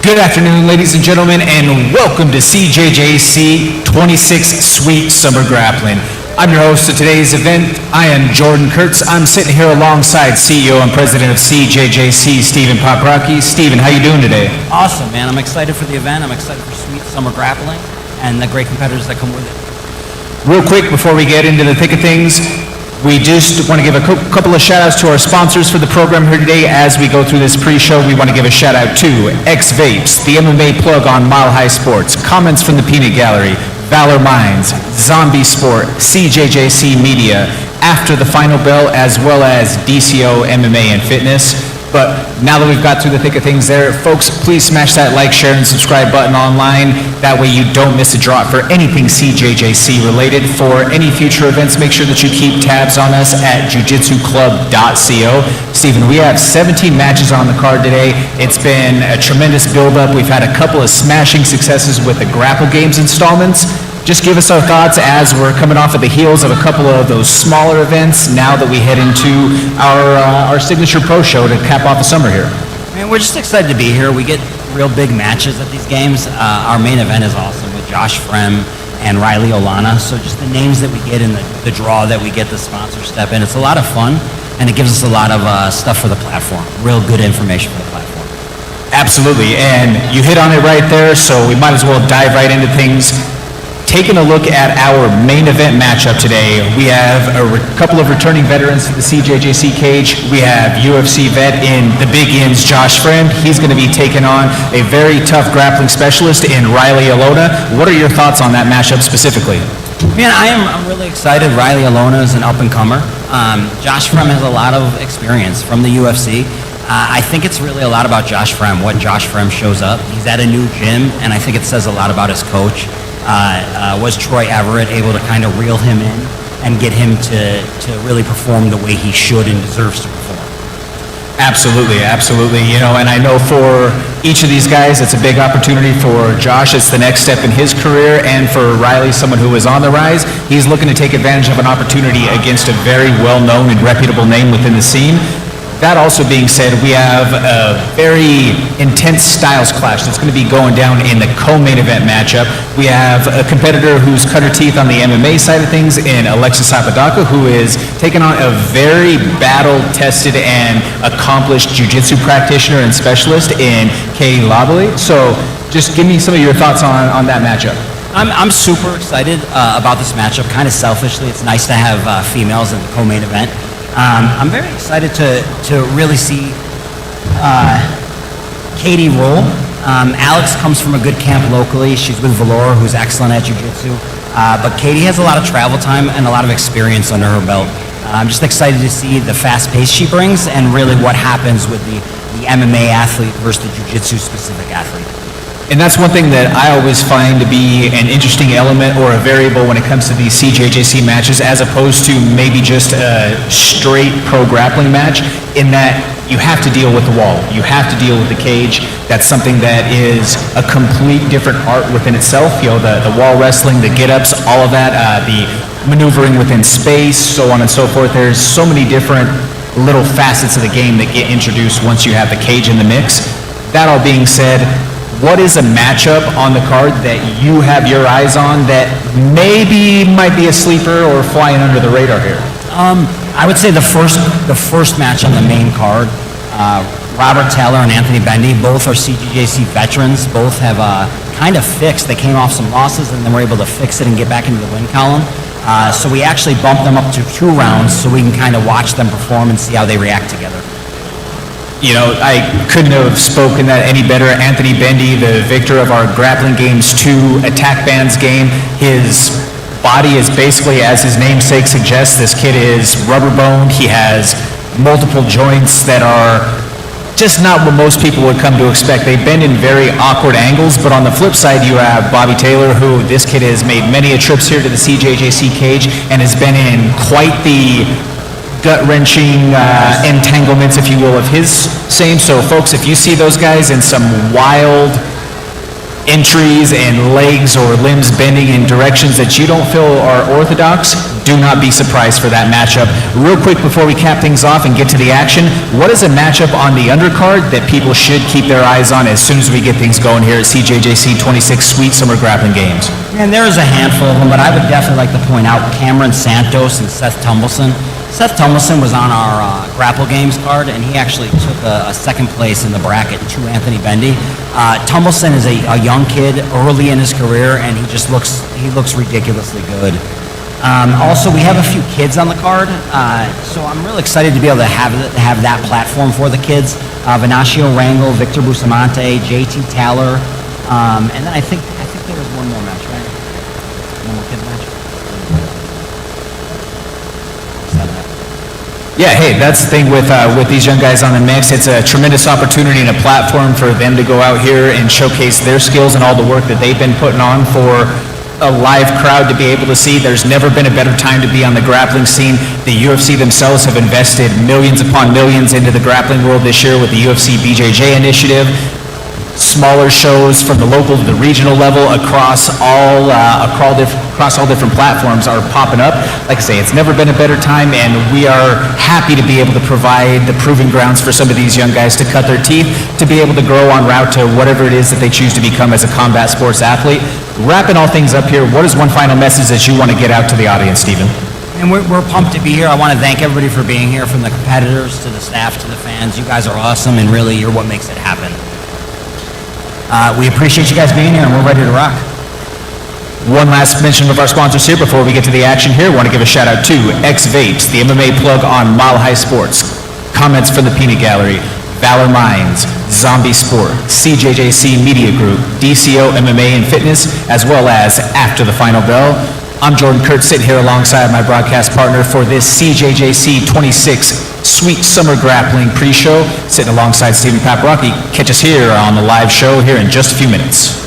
Good afternoon, ladies and gentlemen, and welcome to CJJC 26 Sweet Summer Grappling. I'm your host of today's event. I am Jordan Kurtz. I'm sitting here alongside CEO and President of CJJC, Stephen Paprocki. Stephen, how you doing today? Awesome, man. I'm excited for the event. I'm excited for Sweet Summer Grappling and the great competitors that come with it. Real quick, before we get into the thick of things, we just want to give a couple of shout-outs to our sponsors for the program here today. As we go through this pre-show, we want to give a shout-out to X-Vapes, the MMA plug on Mile High Sports, Comments from the Peanut Gallery, Valor Minds, Zombie Sport, CJJC Media, After the Final Bell, as well as DCO MMA and Fitness. But now that we've got through the thick of things there, folks, please smash that like, share, and subscribe button online. That way you don't miss a drop for anything CJJC related. For any future events, make sure that you keep tabs on us at jujitsuclub.co. Stephen, we have 17 matches on the card today. It's been a tremendous build-up. We've had a couple of smashing successes with the Grapple Games installments. Just give us our thoughts as we're coming off of the heels of a couple of those smaller events now that we head into our signature pro show to cap off the summer here. Man, we're just excited to be here. We get real big matches at these games. Our main event is awesome with Josh Frem and Riley Olana. So just the names that we get in the draw that we get the sponsor step in, it's a lot of fun, and it gives us a lot of stuff for the platform. Real good information for the platform. Absolutely, and you hit on it right there, so we might as well dive right into things. Taking a look at our main event matchup today, we have a couple of returning veterans to the CJJC cage. We have UFC vet in the Big M's Josh Frem. He's going to be taking on a very tough grappling specialist in Riley Olana. What are your thoughts on that matchup specifically? Man, I'm really excited. Riley Olana is an up-and-comer. Josh Frem has a lot of experience from the UFC. I think it's really a lot about Josh Frem, what Josh Frem shows up. He's at a new gym, and I think it says a lot about his coach. Was Troy Everett able to kind of reel him in and get him to really perform the way he should and deserves to perform? Absolutely, absolutely. You know, and I know for each of these guys, it's a big opportunity. For Josh, it's the next step in his career, and for Riley, someone who is on the rise, he's looking to take advantage of an opportunity against a very well-known and reputable name within the scene. That also being said, we have a very intense styles clash that's going to be going down in the co-main event matchup. We have a competitor who's cut her teeth on the MMA side of things in Alexis Apodaca, who is taking on a very battle-tested and accomplished jiu-jitsu practitioner and specialist in Kay Lavalley. So just give me some of your thoughts on that matchup. I'm super excited about this matchup. Kind of selfishly, it's nice to have females in the co-main event. I'm very excited to really see Katie roll. Alex comes from a good camp locally. She's with Valor, who's excellent at jiu-jitsu. But Katie has a lot of travel time and a lot of experience under her belt. I'm just excited to see the fast pace she brings and really what happens with the MMA athlete versus the jiu-jitsu specific athlete. And that's one thing that I always find to be an interesting element or a variable when it comes to these CJJC matches, as opposed to maybe just a straight pro grappling match, in that you have to deal with the wall. You have to deal with the cage. That's something that is a complete different art within itself. You know, the wall wrestling, the get-ups, all of that, the maneuvering within space, so on and so forth. There's so many different little facets of the game that get introduced once you have the cage in the mix. That all being said, what is a matchup on the card that you have your eyes on that maybe might be a sleeper or flying under the radar here? I would say the first match on the main card, Robert Taylor and Anthony Bendy, both are CJJC veterans. Both have kind of fixed. They came off some losses and then were able to fix it and get back into the win column. So we actually bumped them up to 2 rounds so we can kind of watch them perform and see how they react together. You know, I couldn't have spoken that any better. Anthony Bendy, the victor of our Grappling Games 2 Attack Bands game. His body is basically, as his namesake suggests, this kid is rubber boned. He has multiple joints that are just not what most people would come to expect. They've been in very awkward angles, but on the flip side, you have Bobby Taylor, who this kid has made many a trips here to the CJJC cage and has been in quite the gut-wrenching entanglements, if you will, of his same. So, folks, if you see those guys in some wild entries and legs or limbs bending in directions that you don't feel are orthodox, do not be surprised for that matchup. Real quick before we cap things off and get to the action, what is a matchup on the undercard that people should keep their eyes on as soon as we get things going here at CJJC 26 Sweet Summer Grappling Games? And there's a handful of them, but I would definitely like to point out Cameron Santos and Seth Tumbleson. Seth Tumbleson was on our Grapple Games card, and he actually took a second place in the bracket to Anthony Bendy. Tumbleson is a young kid early in his career, and he looks ridiculously good. Also, we have a few kids on the card, so I'm really excited to be able to have that platform for the kids. Venancio Rangel, Victor Bustamante, JT Taylor, and then I think there was one more match, right? One more kid match. Yeah, hey, that's the thing with these young guys on the mix. It's a tremendous opportunity and a platform for them to go out here and showcase their skills and all the work that they've been putting on for a live crowd to be able to see. There's never been a better time to be on the grappling scene. The UFC themselves have invested millions upon millions into the grappling world this year with the UFC BJJ initiative. Smaller shows from the local to the regional level across all different platforms are popping up. Like I say, it's never been a better time, and we are happy to be able to provide the proving grounds for some of these young guys to cut their teeth, to be able to grow en route to whatever it is that they choose to become as a combat sports athlete. Wrapping all things up here, what is one final message that you want to get out to the audience, Stephen? And we're pumped to be here. I want to thank everybody for being here, from the competitors to the staff to the fans. You guys are awesome, and really, you're what makes it happen. We appreciate you guys being here, and we're ready to rock. One last mention of our sponsors here before we get to the action here. I want to give a shout out to X Vapes, the MMA plug on Mile High Sports. Comments from the Peanut Gallery, Valor Minds, Zombie Sport, CJJC Media Group, DCO MMA and Fitness, as well as After the Final Bell. I'm Jordan Kurtz, sitting here alongside my broadcast partner for this CJJC 26 Sweet Summer Grappling pre-show, sitting alongside Stephen Paparocki. Catch us here on the live show here in just a few minutes.